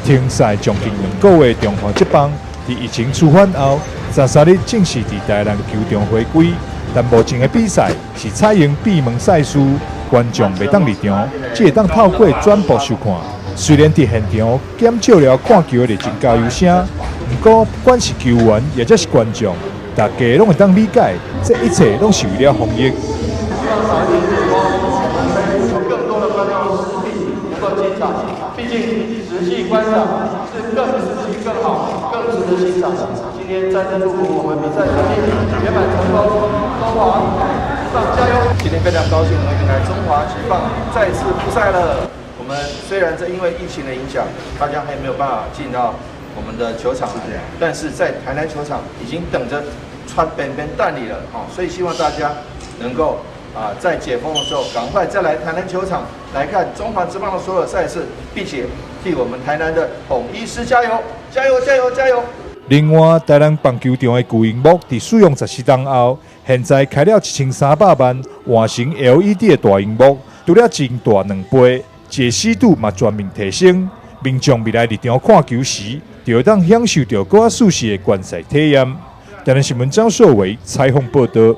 停赛将近2个月，中华职棒在疫情趋缓后，13日正式在台南球场回归。但目前的比赛是采用闭门赛事，观众袂当入场，只会当透过转播收看。虽然伫现场减少了看球的热情加油声，不过不管是球员也或是观众，大家拢会当理解，这一切拢是为了防疫。更多的观众实力能够进场，毕竟实际观赏是更实际、更好、更值得欣赏的。今天再次祝福我们比赛顺利、圆满成功，中华职棒加油！今天非常高兴能迎来中华职棒再次复赛了。我们虽然这因为疫情的影响，大家还没有办法进到我们的球场来，但是在台南球场已经等着穿边边蛋里了所以希望大家能够在解封的时候，赶快再来台南球场来看中华职棒的所有赛事，并且替我们台南的统一师加油！加油！加油！加油！另外，台南棒球场的巨荧幕在使用14档后，现在开了1300万换成 LED 的大荧幕，除了真大2倍，解析度嘛全面提升。民众未来入场看球时，就会当享受到更舒适的观赛体验。台南新闻张硕伟采访报道。